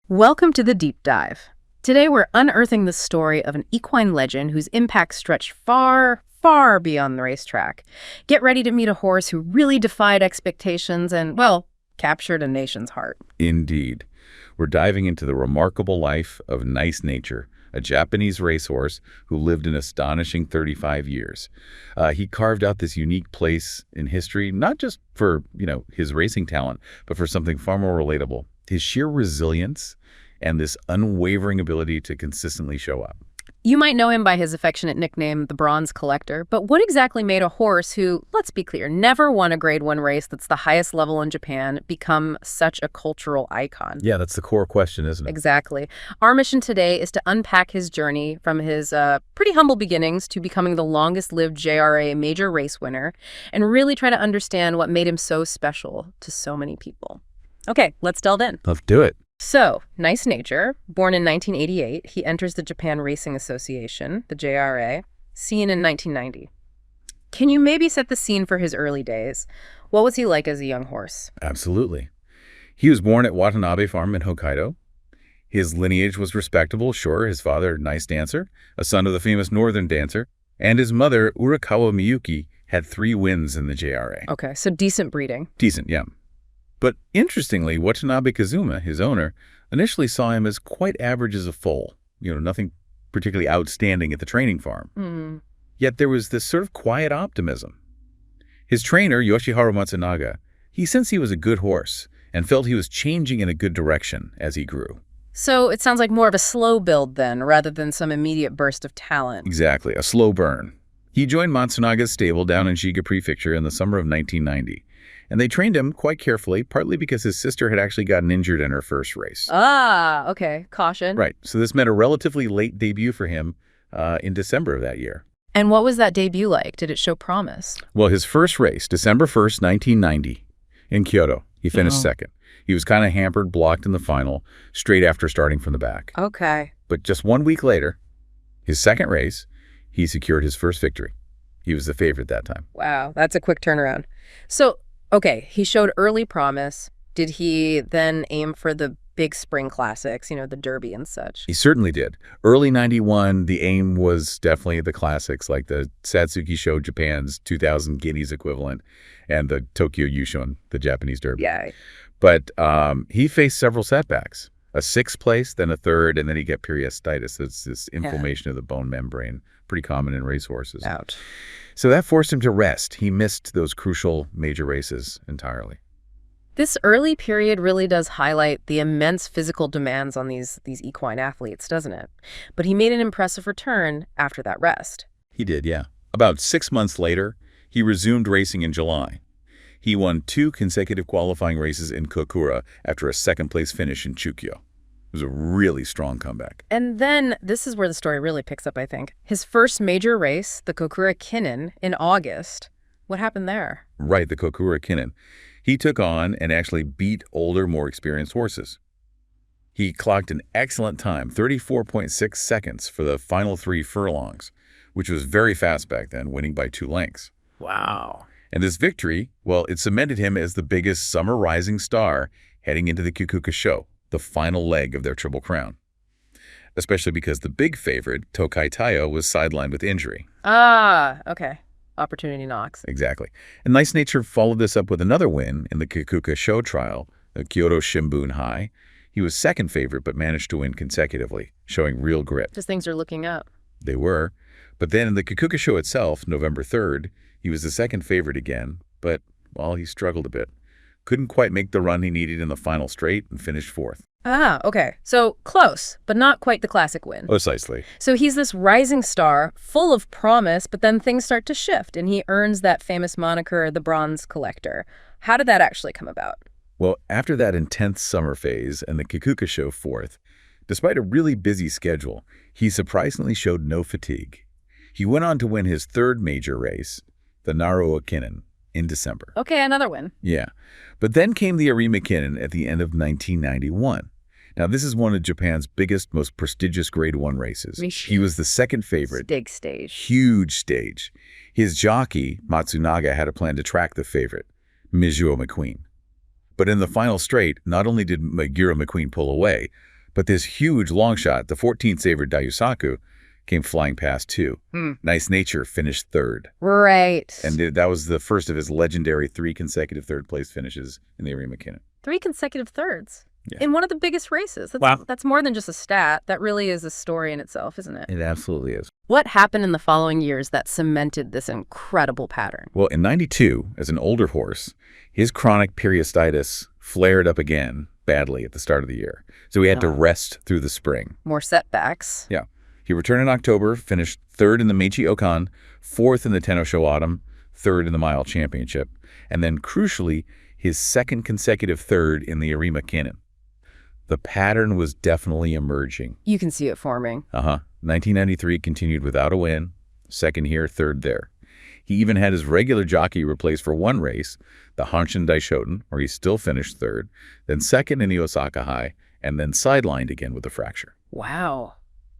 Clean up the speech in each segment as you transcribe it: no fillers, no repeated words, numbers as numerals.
Welcome to the Deep Dive. Today we're unearthing the story of an equine legend whose impact stretched far, far beyond the racetrack. Get ready to meet a horse who really defied expectations and, well, captured a nation's heart. Indeed. We're diving into the remarkable life of Nice Nature, a Japanese racehorse who lived an astonishing 35 years. He carved out this unique place in history, not just for, his racing talent, but for something far more relatable. His sheer resilience and this unwavering ability to consistently show up. You might know him by his affectionate nickname, the Bronze Collector, but what exactly made a horse who, let's be clear, never won a Grade 1 race that's the highest level in Japan become such a cultural icon? Yeah, that's the core question, isn't it? Exactly. Our mission today is to unpack his journey from his pretty humble beginnings to becoming the longest-lived JRA major race winner and really try to understand what made him so special to so many people. Okay, let's delve in. Let's do it. So, Nice Nature, born in 1988, he enters the Japan Racing Association, the JRA, seen in 1990. Can you maybe set the scene for his early days? What was he like as a young horse? Absolutely. He was born at Watanabe Farm in Hokkaido. His lineage was respectable, sure. His father, nice dancer, a son of the famous northern dancer, and his mother, Urakawa Miyuki, had 3 wins in the JRA. Okay, so decent breeding. Decent, yeah. But interestingly, Watanabe Kazuma, his owner, initially saw him as quite average as a foal. Nothing particularly outstanding at the training farm. Yet there was this sort of quiet optimism. His trainer, Yoshiharu Matsunaga, he sensed he was a good horse and felt he was changing in a good direction as he grew. So it sounds like more of a slow build then, rather than some immediate burst of talent. Exactly, a slow burn. He joined Matsunaga's stable down in Shiga Prefecture in the summer of 1990. And they trained him quite carefully, partly because his sister had actually gotten injured in her first race. Ah, okay. Caution. Right. So this meant a relatively late debut for him in December of that year. And what was that debut like? Did it show promise? Well, his first race, December 1st, 1990, in Kyoto, he finished second. He was kind of hampered, blocked in the final, straight after starting from the back. Okay. But just 1 week later, his second race, he secured his first victory. He was the favorite that time. Wow, that's a quick turnaround. So, okay, he showed early promise. Did he then aim for the big spring classics, the Derby and such? He certainly did. Early 91, the aim was definitely the classics, like the Satsuki Show Japan's 2000 guineas equivalent and the Tokyo Yushun, the Japanese Derby. Yeah. But he faced several setbacks. A 6th place, then a 3rd, and then he got periosteitis. It's this inflammation of the bone membrane, pretty common in racehorses. Ouch. So that forced him to rest. He missed those crucial major races entirely. This early period really does highlight the immense physical demands on these equine athletes, doesn't it? But he made an impressive return after that rest. He did, yeah. About 6 months later, he resumed racing in July. He won 2 consecutive qualifying races in Kokura after a 2nd-place finish in Chukyo. It was a really strong comeback. And then, this is where the story really picks up, I think. His first major race, the Kokura Kinen, in August. What happened there? Right, the Kokura Kinen. He took on and actually beat older, more experienced horses. He clocked an excellent time, 34.6 seconds for the final 3 furlongs, which was very fast back then, winning by 2 lengths. Wow. And this victory, well, it cemented him as the biggest summer rising star heading into the Kikuka Show, the final leg of their Triple Crown. Especially because the big favorite, Tokai Taiyo, was sidelined with injury. Ah, okay. Opportunity knocks. Exactly. And Nice Nature followed this up with another win in the Kikuka Show trial, the Kyoto Shimbun Hai. He was 2nd favorite, but managed to win consecutively, showing real grit. Just things are looking up. They were. But then in the Kikuka Show itself, November 3rd, he was the 2nd favorite again, but, well, he struggled a bit. Couldn't quite make the run he needed in the final straight and finished 4th. Ah, okay. So close, but not quite the classic win. Precisely. So he's this rising star, full of promise, but then things start to shift, and he earns that famous moniker, the Bronze Collector. How did that actually come about? Well, after that intense summer phase and the Kikuka Show 4th, despite a really busy schedule, he surprisingly showed no fatigue. He went on to win his 3rd major race, the Naruo Kinen, in December. Okay, another win. Yeah. But then came the Arima Kinen at the end of 1991. Now, this is one of Japan's biggest, most prestigious Grade 1 races. He was the 2nd favorite. Big stage. Huge stage. His jockey, Matsunaga, had a plan to track the favorite, Mizuo McQueen. But in the final straight, not only did Meguro McQueen pull away, But this huge long shot, the 14th favorite Daiusaku, came flying past too. Nice Nature finished third. Right. And that was the first of his legendary 3 consecutive third-place finishes in the Arima Kinen. 3 consecutive thirds. Yeah. In one of the biggest races. That's more than just a stat. That really is a story in itself, isn't it? It absolutely is. What happened in the following years that cemented this incredible pattern? Well, in 92, as an older horse, his chronic periosteitis flared up again badly at the start of the year. So he had to rest through the spring. More setbacks. Yeah. He returned in October, finished 3rd in the Meiji Okan, 4th in the Tenno Autumn, 3rd in the Mile Championship, and then, crucially, his 2nd consecutive 3rd in the Arima Kinen. The pattern was definitely emerging. You can see it forming. 1993 continued without a win, 2nd here, 3rd there. He even had his regular jockey replaced for one race, the Hanshin Daishoten, where he still finished 3rd, then 2nd in the Osaka High, and then sidelined again with a fracture. Wow.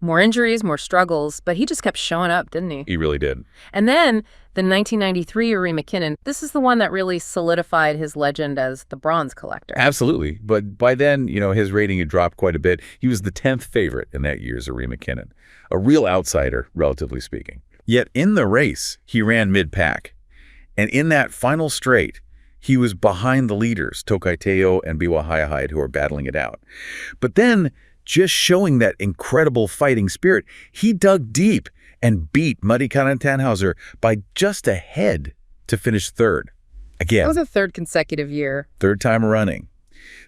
More injuries, more struggles, but he just kept showing up, didn't he? He really did. And then the 1993 Arima Kinen, this is the one that really solidified his legend as the bronze collector. Absolutely. But by then, his rating had dropped quite a bit. He was the 10th favorite in that year's Arima Kinen, a real outsider, relatively speaking. Yet in the race, he ran mid-pack. And in that final straight, he was behind the leaders, Tokai Teo and Biwa Hayahide, who are battling it out. But then, just showing that incredible fighting spirit, he dug deep and beat Muddy Karan Tannhauser by just a head to finish 3rd. Again, that was a 3rd consecutive year. 3rd time running.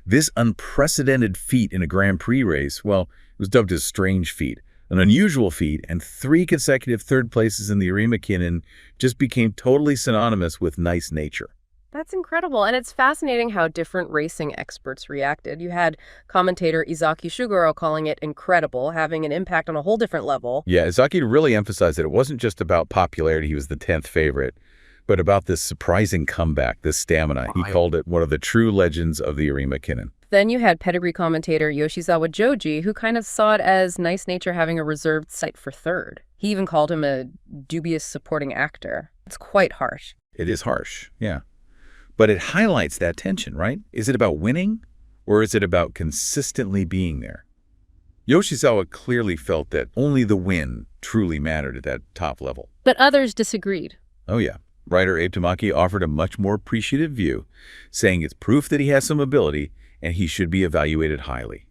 This unprecedented feat in a Grand Prix race, well, it was dubbed as strange feat, an unusual feat, and 3 consecutive 3rd places in the Arima Kinen just became totally synonymous with nice nature. That's incredible, and it's fascinating how different racing experts reacted. You had commentator Izaki Shugoro calling it incredible, having an impact on a whole different level. Yeah, Izaki really emphasized that it wasn't just about popularity, he was the 10th favorite, but about this surprising comeback, this stamina. He called it one of the true legends of the Arima Kinen. Then you had pedigree commentator Yoshizawa Joji, who kind of saw it as Nice Nature having a reserved sight for 3rd. He even called him a dubious supporting actor. It's quite harsh. It is harsh, yeah. But it highlights that tension, right? Is it about winning, or is it about consistently being there? Yoshizawa clearly felt that only the win truly mattered at that top level. But others disagreed. Oh yeah. Writer Abe Tamaki offered a much more appreciative view, saying it's proof that he has some ability and he should be evaluated highly.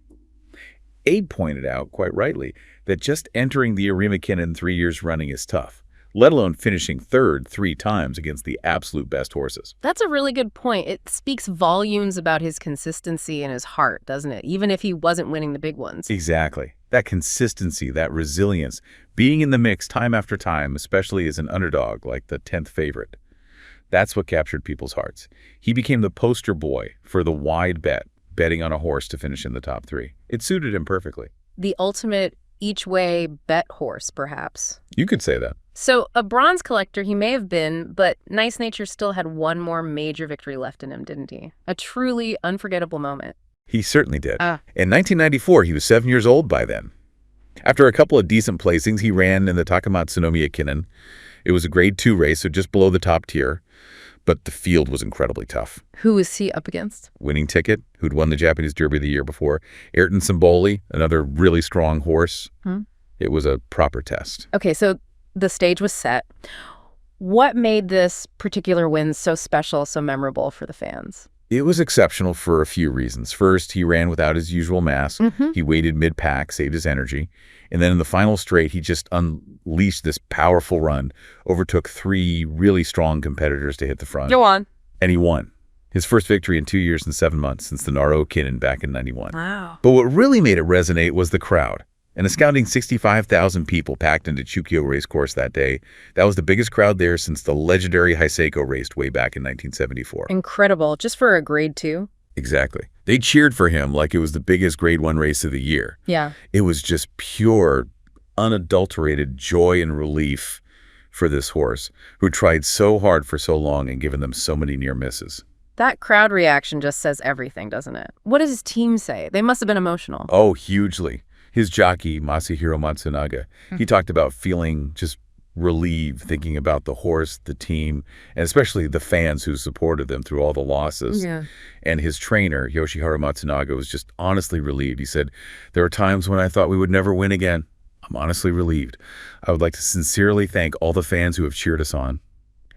Abe pointed out, quite rightly, that just entering the Arima Kinen 3 years running is tough, let alone finishing 3rd 3 times against the absolute best horses. That's a really good point. It speaks volumes about his consistency and his heart, doesn't it? Even if he wasn't winning the big ones. Exactly. That consistency, that resilience, being in the mix time after time, especially as an underdog like the 10th favorite. That's what captured people's hearts. He became the poster boy for the wide bet, betting on a horse to finish in the top 3. It suited him perfectly. The ultimate each-way bet horse, perhaps. You could say that. So a bronze collector he may have been, but Nice Nature still had one more major victory left in him, didn't he? A truly unforgettable moment. He certainly did. In 1994, he was 7 years old by then. After a couple of decent placings, he ran in the Takamatsunomiya Kinen. It was a grade 2 race, so just below the top tier. But the field was incredibly tough. Who was he up against? Winning Ticket, who'd won the Japanese Derby the year before. Ayrton Simboli, another really strong horse. It was a proper test. Okay, so the stage was set. What made this particular win so special, so memorable for the fans? It was exceptional for a few reasons. First, he ran without his usual mass. He waited mid-pack, saved his energy. And then in the final straight, he just unleashed this powerful run, overtook 3 really strong competitors to hit the front. Go on. And he won. His first victory in 2 years and 7 months since the Naro Kinen back in 91. Wow. But what really made it resonate was the crowd. An astounding 65,000 people packed into Chukyo Racecourse that day. That was the biggest crowd there since the legendary Haiseko raced way back in 1974. Incredible. Just for a grade 2? Exactly. They cheered for him like it was the biggest grade 1 race of the year. Yeah. It was just pure, unadulterated joy and relief for this horse who tried so hard for so long and given them so many near misses. That crowd reaction just says everything, doesn't it? What does his team say? They must have been emotional. Oh, hugely. His jockey, Masahiro Matsunaga, he talked about feeling just relieved thinking about the horse, the team, and especially the fans who supported them through all the losses. Yeah. And his trainer, Yoshihiro Matsunaga, was just honestly relieved. He said, "There are times when I thought we would never win again. I'm honestly relieved. I would like to sincerely thank all the fans who have cheered us on."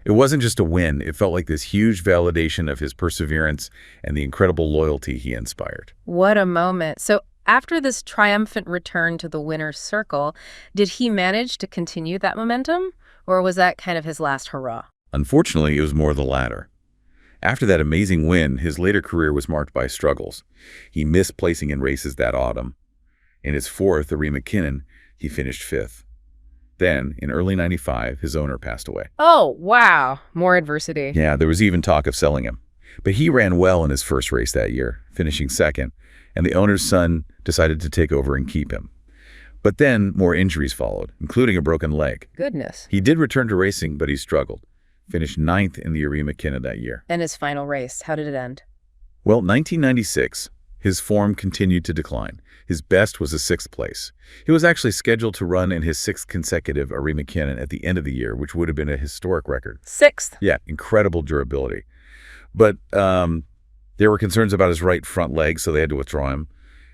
It wasn't just a win. It felt like this huge validation of his perseverance and the incredible loyalty he inspired. What a moment. So after this triumphant return to the winner's circle, did he manage to continue that momentum? Or was that kind of his last hurrah? Unfortunately, it was more the latter. After that amazing win, his later career was marked by struggles. He missed placing in races that autumn. In his fourth Arima Kinen, he finished fifth. Then, in early '95, his owner passed away. Oh, wow. More adversity. Yeah, there was even talk of selling him. But he ran well in his first race that year, finishing second, and the owner's son decided to take over and keep him. But then more injuries followed, including a broken leg. Goodness. He did return to racing, but he struggled. Finished ninth in the Arima Kinen that year. And his final race, how did it end? Well, 1996, his form continued to decline. His best was a sixth place. He was actually scheduled to run in his sixth consecutive Arima Kinen at the end of the year, which would have been a historic record. Sixth. Yeah, incredible durability. But there were concerns about his right front leg, so they had to withdraw him.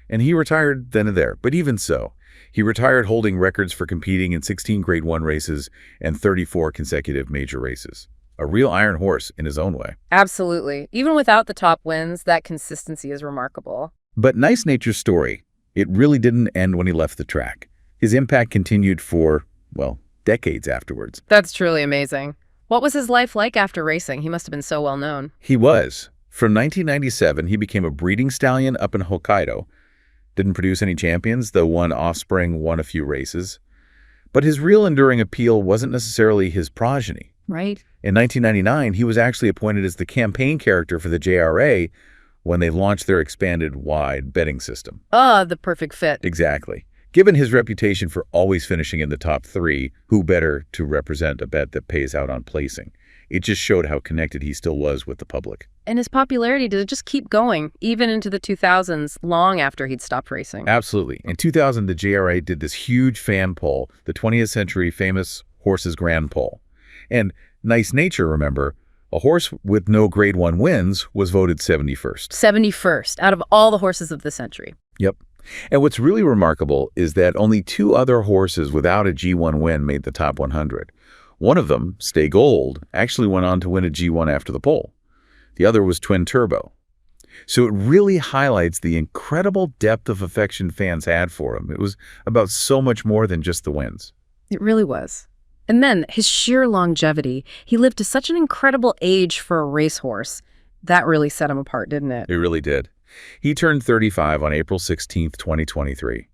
And he retired then and there. But even so, he retired holding records for competing in 16 Grade 1 races and 34 consecutive major races. A real iron horse in his own way. Absolutely. Even without the top wins, that consistency is remarkable. But Nice Nature's story, it really didn't end when he left the track. His impact continued for, well, decades afterwards. That's truly amazing. What was his life like after racing? He must have been so well known. He was. From 1997, he became a breeding stallion up in Hokkaido. Didn't produce any champions, though one offspring won a few races. But his real enduring appeal wasn't necessarily his progeny. Right. In 1999, he was actually appointed as the campaign character for the JRA when they launched their expanded wide betting system. The perfect fit. Exactly. Given his reputation for always finishing in the top three, who better to represent a bet that pays out on placing? It just showed how connected he still was with the public. And his popularity, did it just keep going, even into the 2000s, long after he'd stopped racing? Absolutely. In 2000, the JRA did this huge fan poll, the 20th Century Famous Horses Grand Poll. And Nice Nature, remember, a horse with no Grade 1 wins was voted 71st. 71st, out of all the horses of the century. Yep. And what's really remarkable is that only two other horses without a G1 win made the top 100. One of them, Stay Gold, actually went on to win a G1 after the poll. The other was Twin Turbo. So it really highlights the incredible depth of affection fans had for him. It was about so much more than just the wins. It really was. And then his sheer longevity. He lived to such an incredible age for a racehorse. That really set him apart, didn't it? It really did. He turned 35 on April 16, 2023.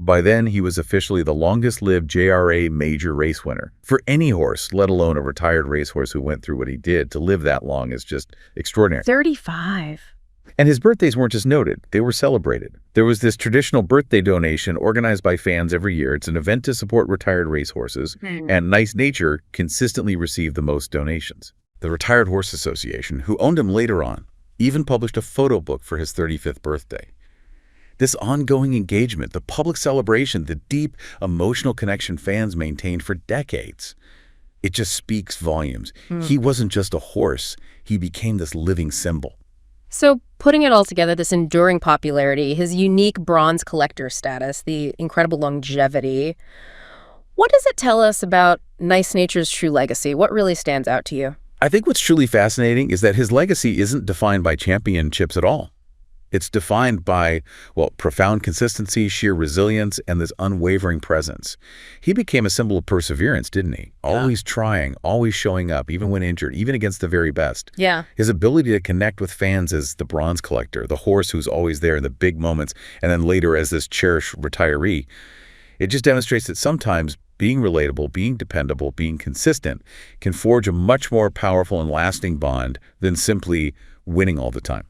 By then, he was officially the longest-lived JRA major race winner. For any horse, let alone a retired racehorse who went through what he did, to live that long is just extraordinary. 35. And his birthdays weren't just noted, they were celebrated. There was this traditional birthday donation organized by fans every year. It's an event to support retired racehorses, and Nice Nature consistently received the most donations. The Retired Horse Association, who owned him later on, even published a photo book for his 35th birthday. This ongoing engagement, the public celebration, the deep emotional connection fans maintained for decades, it just speaks volumes. He wasn't just a horse, he became this living symbol. So putting it all together, this enduring popularity, his unique bronze collector status, the incredible longevity, what does it tell us about Nice Nature's true legacy? What really stands out to you? I think what's truly fascinating is that his legacy isn't defined by championships at all. It's defined by, well, profound consistency, sheer resilience, and this unwavering presence. He became a symbol of perseverance, didn't he? Always trying, always showing up, even when injured, even against the very best. Yeah. His ability to connect with fans as the bronze collector, the horse who's always there in the big moments, and then later as this cherished retiree, it just demonstrates that sometimes being relatable, being dependable, being consistent can forge a much more powerful and lasting bond than simply winning all the time.